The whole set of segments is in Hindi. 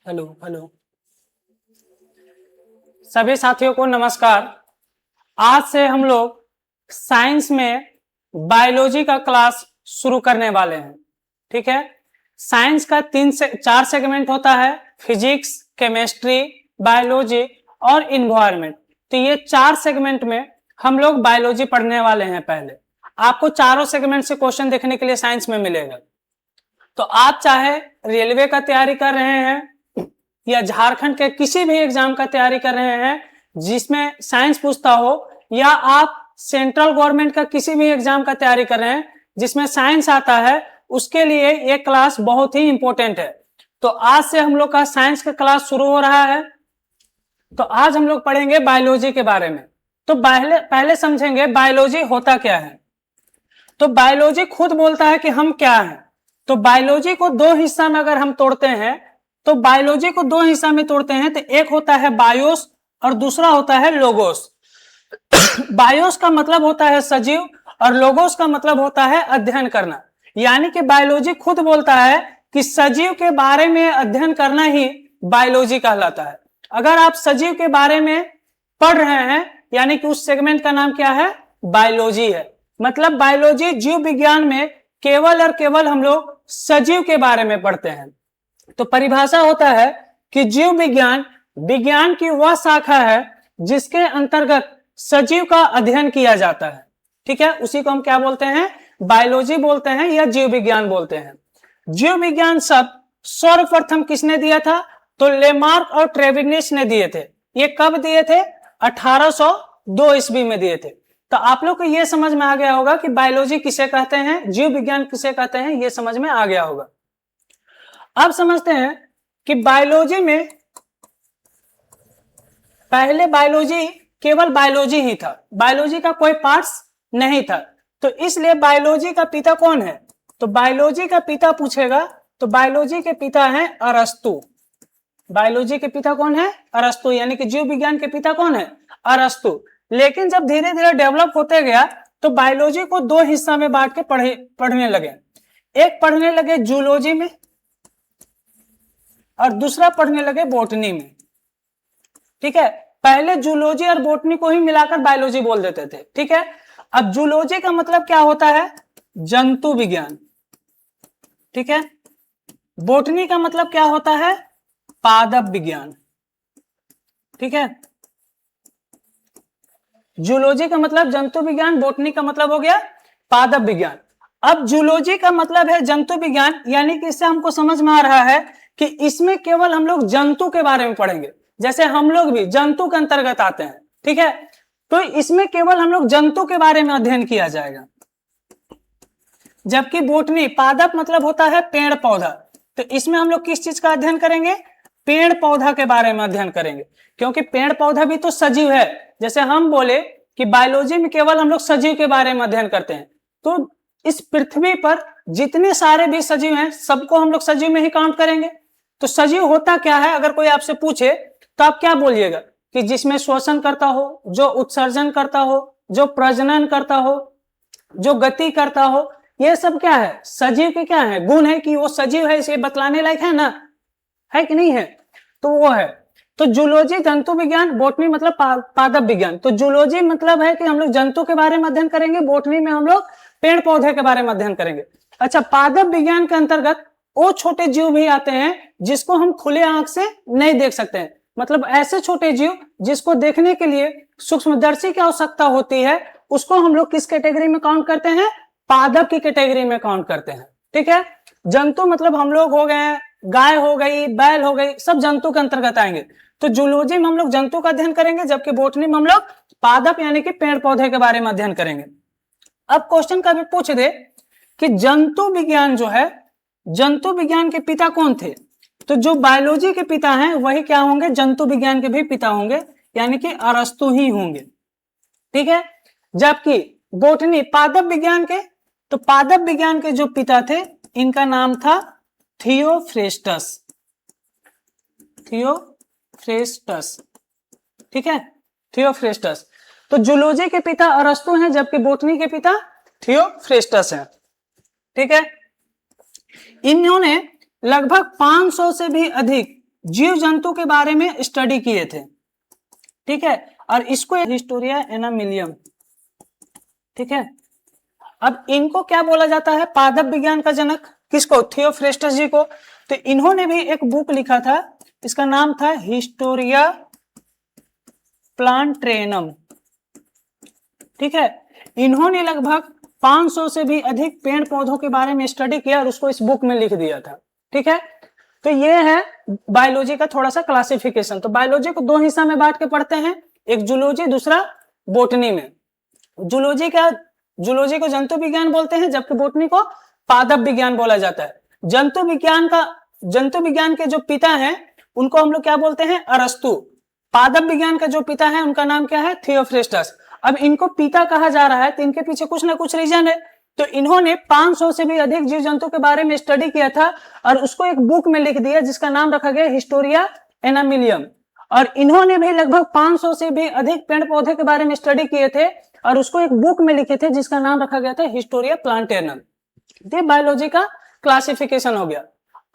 हेलो हेलो सभी साथियों को नमस्कार। आज से हम लोग साइंस में बायोलॉजी का क्लास शुरू करने वाले हैं। ठीक है, साइंस का 3 से 4 सेगमेंट होता है, फिजिक्स, केमिस्ट्री, बायोलॉजी और इन्वायरमेंट। तो ये 4 सेगमेंट में हम लोग बायोलॉजी पढ़ने वाले हैं। पहले आपको चारों सेगमेंट से क्वेश्चन देखने के लिए साइंस में मिलेगा। तो आप चाहे रेलवे का तैयारी कर रहे हैं या झारखंड के किसी भी एग्जाम का तैयारी कर रहे हैं जिसमें साइंस पूछता हो, या आप सेंट्रल गवर्नमेंट का किसी भी एग्जाम का तैयारी कर रहे हैं जिसमें साइंस आता है, उसके लिए ये क्लास बहुत ही इंपॉर्टेंट है। तो आज से हम लोग का साइंस का क्लास शुरू हो रहा है। तो आज हम लोग पढ़ेंगे बायोलॉजी के बारे में। तो पहले समझेंगे बायोलॉजी होता क्या है। तो बायोलॉजी खुद बोलता है कि हम क्या हैं। तो बायोलॉजी को 2 हिस्सा में अगर हम तोड़ते हैं, तो बायोलॉजी को 2 हिस्सा में तोड़ते हैं, तो एक होता है बायोस और दूसरा होता है लोगोस। बायोस का मतलब होता है सजीव और लोगोस का मतलब होता है अध्ययन करना। यानी कि बायोलॉजी खुद बोलता है कि सजीव के बारे में अध्ययन करना ही बायोलॉजी कहलाता है। अगर आप सजीव के बारे में पढ़ रहे हैं यानी कि उस सेगमेंट का नाम क्या है, बायोलॉजी है। मतलब बायोलॉजी जीव विज्ञान में केवल और केवल हम लोग सजीव के बारे में पढ़ते हैं। तो परिभाषा होता है कि जीव विज्ञान विज्ञान की वह शाखा है जिसके अंतर्गत सजीव का अध्ययन किया जाता है। ठीक है, उसी को हम क्या बोलते हैं, बायोलॉजी बोलते हैं या जीव विज्ञान बोलते हैं। जीव विज्ञान शब्द सर्वप्रथम किसने दिया था, तो लेमार्क और ट्रेविग्निस ने दिए थे। ये कब दिए थे, 1802 ईस्वी में दिए थे। तो आप लोग को यह समझ में आ गया होगा कि बायोलॉजी किसे कहते हैं, जीव विज्ञान किसे कहते हैं, यह समझ में आ गया होगा। अब समझते हैं कि बायोलॉजी में पहले बायोलॉजी केवल बायोलॉजी ही था, बायोलॉजी का कोई पार्ट्स नहीं था। तो इसलिए बायोलॉजी का पिता कौन है, तो बायोलॉजी का पिता पूछेगा तो बायोलॉजी के पिता हैं अरस्तु। बायोलॉजी के पिता कौन है, अरस्तु। यानी कि जीव विज्ञान के पिता कौन है, अरस्तु। लेकिन जब धीरे धीरे डेवलप होते गया तो बायोलॉजी को 2 हिस्सा में बांट के पढ़ने लगे। एक पढ़ने लगे जूलॉजी में और दूसरा पढ़ने लगे बॉटनी में। ठीक है, पहले जूलॉजी और बॉटनी को ही मिलाकर बायोलॉजी बोल देते थे। ठीक है, अब जूलॉजी का मतलब क्या होता है, जंतु विज्ञान। ठीक है, बॉटनी का मतलब क्या होता है, पादप विज्ञान। ठीक है, जूलॉजी का मतलब जंतु विज्ञान, बॉटनी का मतलब हो गया पादप विज्ञान। अब जूलॉजी का मतलब है जंतु विज्ञान, यानी कि इससे हमको समझ में आ रहा है कि इसमें केवल हम लोग जंतु के बारे में पढ़ेंगे, जैसे हम लोग भी जंतु के अंतर्गत आते हैं। ठीक है, तो इसमें केवल हम लोग जंतु के बारे में अध्ययन किया जाएगा। जबकि बॉटनी, पादप मतलब होता है पेड़ पौधा, तो इसमें हम लोग किस चीज का अध्ययन करेंगे, पेड़ पौधा के बारे में अध्ययन करेंगे। क्योंकि पेड़ पौधा भी तो सजीव है। जैसे हम बोले कि बायोलॉजी में केवल हम लोग सजीव के बारे में अध्ययन करते हैं, तो इस पृथ्वी पर जितने सारे भी सजीव हैं सबको हम लोग सजीव में ही काउंट करेंगे। तो सजीव होता क्या है, अगर कोई आपसे पूछे तो आप क्या बोलिएगा कि जिसमें श्वसन करता हो, जो उत्सर्जन करता हो, जो प्रजनन करता हो, जो गति करता हो, ये सब क्या है, सजीव के क्या है, गुण है कि वो सजीव है, इसे बतलाने लायक है ना, है कि नहीं है, तो वो है। तो जूलॉजी जंतु विज्ञान, बॉटनी मतलब पादप विज्ञान। तो जूलॉजी मतलब है कि हम लोग जंतु के बारे में अध्ययन करेंगे, बॉटनी में हम लोग पेड़ पौधे के बारे में अध्ययन करेंगे। अच्छा, पादप विज्ञान के अंतर्गत वो छोटे जीव भी आते हैं जिसको हम खुले आंख से नहीं देख सकते हैं। मतलब ऐसे छोटे जीव जिसको देखने के लिए सूक्ष्मदर्शी की आवश्यकता होती है, उसको हम लोग किस कैटेगरी में काउंट करते हैं, पादप की कैटेगरी में काउंट करते हैं। ठीक है, जंतु मतलब हम लोग हो गए, गाय हो गई, बैल हो गई, सब जंतु के अंतर्गत आएंगे। तो जूलॉजी में हम लोग जंतु का अध्ययन करेंगे, जबकि बॉटनी में हम लोग पादप यानी कि पेड़ पौधे के बारे में अध्ययन करेंगे। अब क्वेश्चन का भी पूछ दे कि जंतु विज्ञान जो है, जंतु विज्ञान के पिता कौन थे, तो जो बायोलॉजी के पिता हैं वही क्या होंगे, जंतु विज्ञान के भी पिता होंगे, यानी कि अरस्तु ही होंगे। ठीक है, जबकि बॉटनी पादप विज्ञान के, तो पादप विज्ञान के जो पिता थे इनका नाम था थियोफ्रेस्टस। थियोफ्रेस्टस, ठीक है, थियोफ्रेस्टस। तो जूलॉजी के पिता अरस्तु हैं, जबकि बॉटनी के पिता थियोफ्रेस्टस हैं। ठीक है, इन्होंने लगभग 500 से भी अधिक जीव जंतु के बारे में स्टडी किए थे, ठीक है, और इसको हिस्टोरिया एनामिलियम, ठीक है। अब इनको क्या बोला जाता है, पादप विज्ञान का जनक, किसको, थियोफ्रेस्टस जी को। तो इन्होंने भी एक बुक लिखा था, इसका नाम था हिस्टोरिया प्लांटेनम, ठीक है। इन्होंने लगभग 500 से भी अधिक पेड़ पौधों के बारे में स्टडी किया और उसको इस बुक में लिख दिया था, ठीक है। तो ये है बायोलॉजी का थोड़ा सा क्लासिफिकेशन। तो बायोलॉजी को दो हिस्सा में बांट के पढ़ते हैं, एक जूलॉजी, दूसरा बोटनी में। जूलॉजी को जंतु विज्ञान बोलते हैं, जबकि बोटनी को पादप विज्ञान बोला जाता है। जंतु विज्ञान के जो पिता हैं उनको हम लोग क्या बोलते हैं, अरस्तु। पादप विज्ञान का जो पिता है उनका नाम क्या है, थियोफ्रेस्टस। अब इनको पिता कहा जा रहा है तो इनके पीछे कुछ ना कुछ रीजन है। तो इन्होंने 500 से भी अधिक जीव जंतु के बारे में स्टडी किया था और उसको एक बुक में लिख दिया जिसका नाम रखा गया हिस्टोरिया एनामिलियम। और इन्होंने भी लगभग 500 से भी अधिक पेड़ पौधे के बारे में स्टडी किए थे और उसको एक बुक में लिखे थे जिसका नाम रखा गया था हिस्टोरिया प्लांटेनम। ये बायोलॉजी का क्लासिफिकेशन हो गया।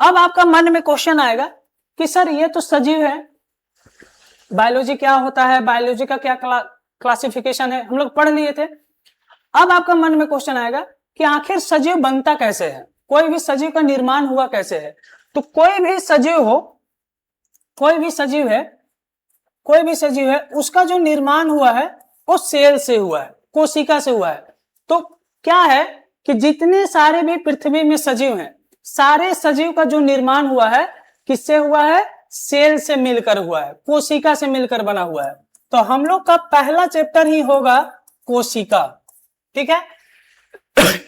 अब आपका मन में क्वेश्चन आएगा कि सर ये तो सजीव है, बायोलॉजी क्या होता है, बायोलॉजी का क्या क्लासिफिकेशन है, हम लोग पढ़ लिए थे। अब आपका मन में क्वेश्चन आएगा कि आखिर सजीव बनता कैसे है, कोई भी सजीव का निर्माण हुआ कैसे है। तो कोई भी सजीव है उसका जो निर्माण हुआ है वो सेल से हुआ है, कोशिका से हुआ है। तो क्या है कि जितने सारे भी पृथ्वी में सजीव हैं, सारे सजीव का जो निर्माण हुआ है किससे हुआ है, सेल से मिलकर हुआ है, कोशिका से मिलकर बना हुआ है। तो हम लोग का पहला चैप्टर ही होगा कोशिका, ठीक है।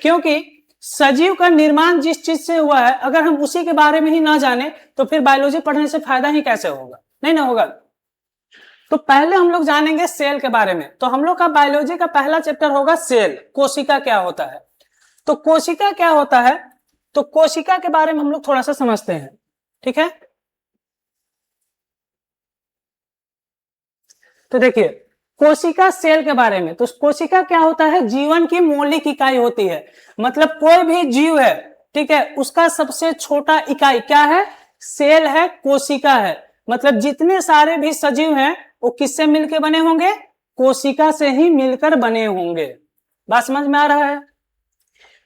क्योंकि सजीव का निर्माण जिस चीज से हुआ है अगर हम उसी के बारे में ही ना जाने तो फिर बायोलॉजी पढ़ने से फायदा ही कैसे होगा, नहीं ना होगा। तो पहले हम लोग जानेंगे सेल के बारे में। तो हम लोग का बायोलॉजी का पहला चैप्टर होगा सेल, कोशिका क्या होता है। तो कोशिका क्या होता है, तो कोशिका के बारे में हम लोग थोड़ा सा समझते हैं, ठीक है। तो देखिए कोशिका सेल के बारे में, तो कोशिका क्या होता है, जीवन की मौलिक इकाई होती है। मतलब कोई भी जीव है, ठीक है, उसका सबसे छोटा इकाई क्या है, सेल है, कोशिका है। मतलब जितने सारे भी सजीव हैं वो किससे मिलकर बने होंगे, कोशिका से ही मिलकर बने होंगे। बात समझ में आ रहा है।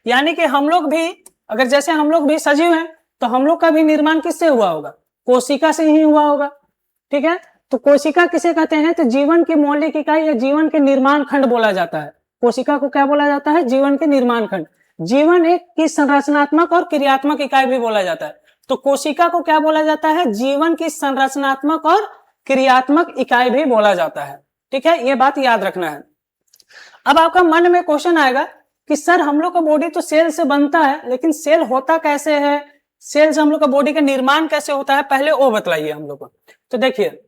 यानी कि हम लोग भी, अगर जैसे हम लोग भी सजीव हैं तो हम लोग का भी निर्माण किससे हुआ होगा, कोशिका से ही हुआ होगा, ठीक है। तो कोशिका किसे कहते हैं, तो जीवन की मौलिक इकाई या जीवन के निर्माण खंड बोला जाता है। कोशिका को क्या बोला जाता है, जीवन के निर्माण खंड। जीवन एक की संरचनात्मक और क्रियात्मक इकाई भी बोला जाता है। तो कोशिका को क्या बोला जाता है, जीवन की संरचनात्मक और क्रियात्मक इकाई भी बोला जाता है, ठीक है। ये बात याद रखना है। अब आपका मन में क्वेश्चन आएगा कि सर हम लोग का बॉडी तो सेल से बनता है, लेकिन सेल होता कैसे है, सेल से हम लोग का बॉडी का निर्माण कैसे होता है, पहले वो बताइए हम लोग को। तो देखिए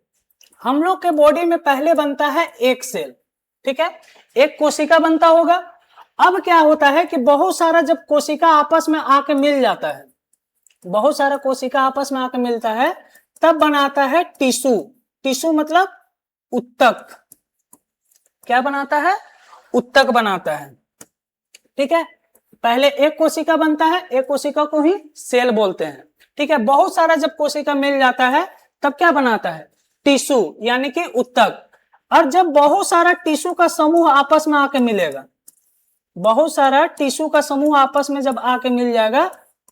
हम लोग के बॉडी में पहले बनता है एक सेल, ठीक है, एक कोशिका बनता होगा। अब क्या होता है कि बहुत सारा जब कोशिका आपस में आके मिल जाता है, बहुत सारा कोशिका आपस में आके मिलता है, तब बनाता है टिश्यू। टिश्यू मतलब उत्तक, क्या बनाता है, उत्तक बनाता है, ठीक है। पहले एक कोशिका बनता है, एक कोशिका को ही सेल बोलते हैं, ठीक है। बहुत सारा जब कोशिका मिल जाता है तब क्या बनाता है, टिश्यू यानी कि उत्तक। और जब बहुत सारा टिश्यू का समूह आपस में आके मिलेगा, बहुत सारा टिश्यू का समूह आपस में जब आके मिल जाएगा,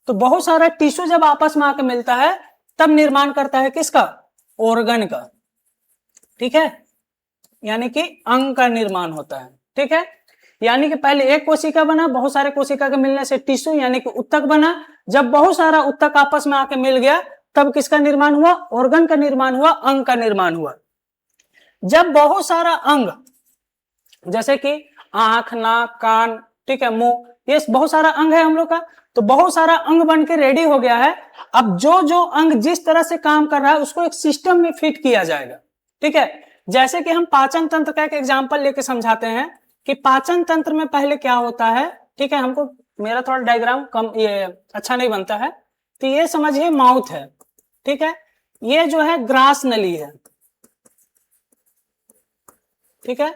तो बहुत सारा टिश्यू जब आपस में आके मिलता है तब निर्माण करता है किसका, ऑर्गन का, ठीक है, यानी कि अंग का निर्माण होता है, ठीक है। यानी कि पहले एक कोशिका बना, बहुत सारे कोशिका के मिलने से टिश्यू यानी कि उत्तक बना। जब बहुत सारा उत्तक आपस में आके मिल गया तब किसका निर्माण हुआ, ऑर्गन का निर्माण हुआ, अंग का निर्माण हुआ। जब बहुत सारा अंग, जैसे कि आंख, नाक, कान, ठीक है, मुंह, ये बहुत सारा अंग है हम लोग का, तो बहुत सारा अंग बन के रेडी हो गया है। अब जो जो अंग जिस तरह से काम कर रहा है उसको एक सिस्टम में फिट किया जाएगा, ठीक है। जैसे कि हम पाचन तंत्र का एक एग्जाम्पल लेके समझाते हैं कि पाचन तंत्र में पहले क्या होता है, ठीक है। हमको मेरा थोड़ा डायग्राम कम ये अच्छा नहीं बनता है, तो ये समझिए माउथ है, ठीक है, ये जो है ग्रास नली है, ठीक है।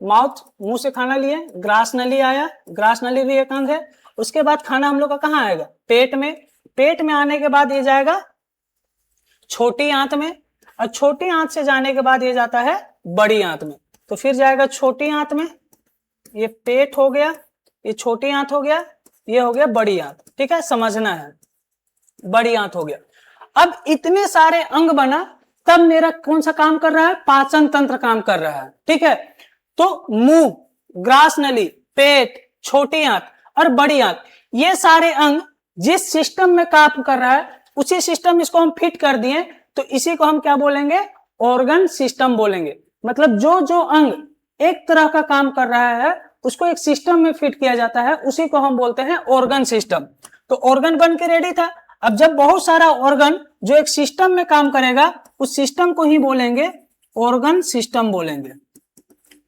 माउथ, मुंह से खाना लिए, ग्रास नली आया, ग्रास नली भी एक अंग है। उसके बाद खाना हम लोग का कहाँ आएगा, पेट में। पेट में आने के बाद ये जाएगा छोटी आंत में, और छोटी आंत से जाने के बाद ये जाता है बड़ी आंत में। तो फिर जाएगा छोटी आंत में, ये पेट हो गया, ये छोटी आंत हो गया, ये हो गया बड़ी आंत। ठीक है, समझना है, बड़ी आंत हो गया। अब इतने सारे अंग बना, तब मेरा कौन सा काम कर रहा है? पाचन तंत्र काम कर रहा है। ठीक है, तो मुंह, ग्रास नली, पेट, छोटी आंत और बड़ी आंत, ये सारे अंग जिस सिस्टम में काम कर रहा है उसी सिस्टम इसको हम फिट कर दिए, तो इसी को हम क्या बोलेंगे? ऑर्गन सिस्टम बोलेंगे। मतलब जो जो अंग एक तरह का काम कर रहा है उसको एक सिस्टम में फिट किया जाता है, उसी को हम बोलते हैं ऑर्गन सिस्टम। तो ऑर्गन बन के रेडी था। अब जब बहुत सारा ऑर्गन जो एक सिस्टम में काम करेगा, उस सिस्टम को ही बोलेंगे ऑर्गन सिस्टम बोलेंगे।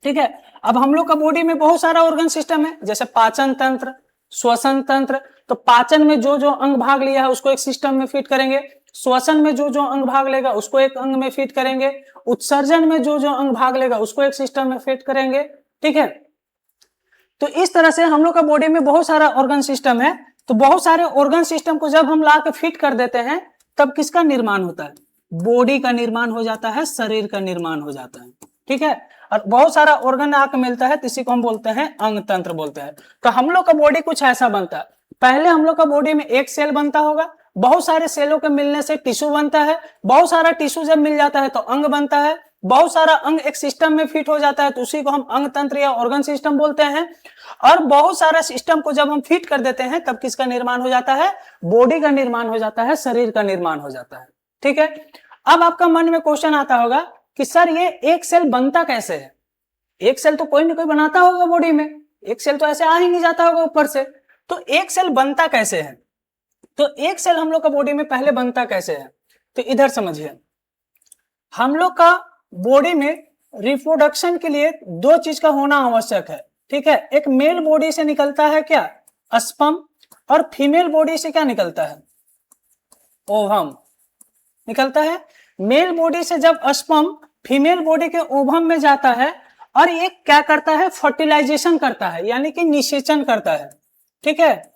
ठीक है, अब हम लोग का बॉडी में बहुत सारा ऑर्गन सिस्टम है, जैसे पाचन तंत्र, श्वसन तंत्र। तो पाचन में जो जो अंग भाग लिया है उसको एक सिस्टम में फिट करेंगे, श्वसन में जो जो अंग भाग लेगा उसको एक अंग में फिट करेंगे, उत्सर्जन में जो जो अंग भाग लेगा उसको एक सिस्टम में फिट करेंगे। ठीक है, तो इस तरह से हम लोग का बॉडी में बहुत सारा ऑर्गन सिस्टम है। तो बहुत सारे ऑर्गन सिस्टम को जब हम ला के फिट कर देते हैं, तब किसका निर्माण होता है? बॉडी का निर्माण हो जाता है, शरीर का निर्माण हो जाता है। ठीक है, और बहुत सारा ऑर्गन आके मिलता है, तो इसी को हम बोलते हैं अंग तंत्र बोलते हैं। तो हम लोग का बॉडी कुछ ऐसा बनता है। पहले हम लोग का बॉडी में एक सेल बनता होगा, बहुत सारे सेलों के मिलने से टिश्यू बनता है, बहुत सारा टिश्यू जब मिल जाता है तो अंग बनता है, बहुत सारा अंग एक सिस्टम में फिट हो जाता है, तो उसी को हम अंग तंत्र या ऑर्गन सिस्टम बोलते हैं। और बहुत सारा सिस्टम को जब हम फिट कर देते हैं, तब किसका निर्माण हो जाता है? बॉडी का निर्माण हो जाता है, शरीर का निर्माण हो जाता है। ठीक है, अब आपका मन में क्वेश्चन आता होगा कि सर ये एक सेल बनता कैसे है? एक सेल तो कोई ना कोई बनाता होगा बॉडी में, एक सेल तो ऐसे आ ही नहीं जाता होगा ऊपर से। तो एक सेल बनता कैसे है? तो एक सेल हम लोग का बॉडी में पहले बनता कैसे है? तो इधर समझिए, हम लोग का बॉडी में रिप्रोडक्शन के लिए दो चीज का होना आवश्यक है। ठीक है, एक मेल बॉडी से निकलता है क्या? स्पर्म, और फीमेल बॉडी से क्या निकलता है? ओवम निकलता है। मेल बॉडी से जब स्पर्म फीमेल बॉडी के ओवम में जाता है, और ये क्या करता है? फर्टिलाइजेशन करता है, यानी कि निषेचन करता है। ठीक है,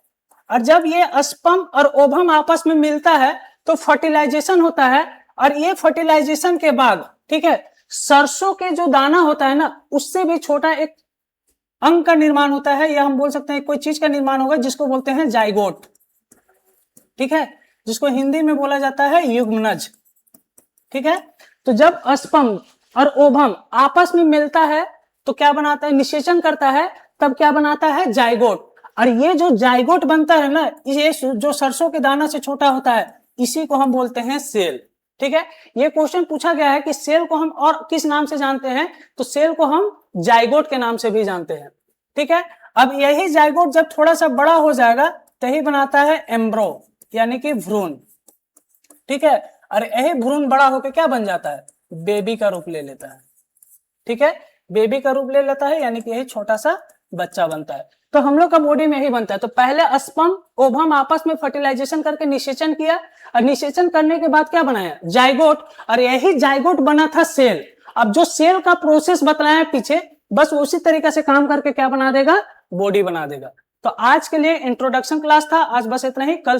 और जब ये स्पर्म और ओवम आपस में मिलता है तो फर्टिलाइजेशन होता है, और ये फर्टिलाइजेशन के बाद, ठीक है, सरसों के जो दाना होता है ना, उससे भी छोटा एक अंग का निर्माण होता है, या हम बोल सकते हैं कोई चीज का निर्माण होगा जिसको बोलते हैं जाइगोट। ठीक है, जिसको हिंदी में बोला जाता है युग्मनज। ठीक है, तो जब स्पर्म और ओवम आपस में मिलता है तो क्या बनाता है? निषेचन करता है, तब क्या बनाता है? जाइगोट। और ये जो जाइगोट बनता है ना, ये जो सरसों के दाना से छोटा होता है, इसी को हम बोलते हैं सेल। ठीक है, ये क्वेश्चन पूछा गया है कि सेल को हम और किस नाम से जानते हैं? तो सेल को हम जाइगोट के नाम से भी जानते हैं। ठीक है, अब यही जाइगोट जब थोड़ा सा बड़ा हो जाएगा, तभी बनाता है एम्ब्रो, यानी कि भ्रूण। ठीक है, और यही भ्रूण बड़ा होकर क्या बन जाता है? बेबी का रूप ले लेता है। ठीक है, बेबी का रूप ले लेता है, यानी कि यही छोटा सा बच्चा बनता है। तो हम लोग का बॉडी में ही बनता है। तो पहले स्पर्म ओवम आपस में फर्टिलाइजेशन करके निषेचन किया, और निषेचन करने के बाद क्या बनाया? जाइगोट, और यही जाइगोट बना था सेल। अब जो सेल का प्रोसेस बतलाया पीछे, बस उसी तरीके से काम करके क्या बना देगा? बॉडी बना देगा। तो आज के लिए इंट्रोडक्शन क्लास था, आज बस इतना ही। कल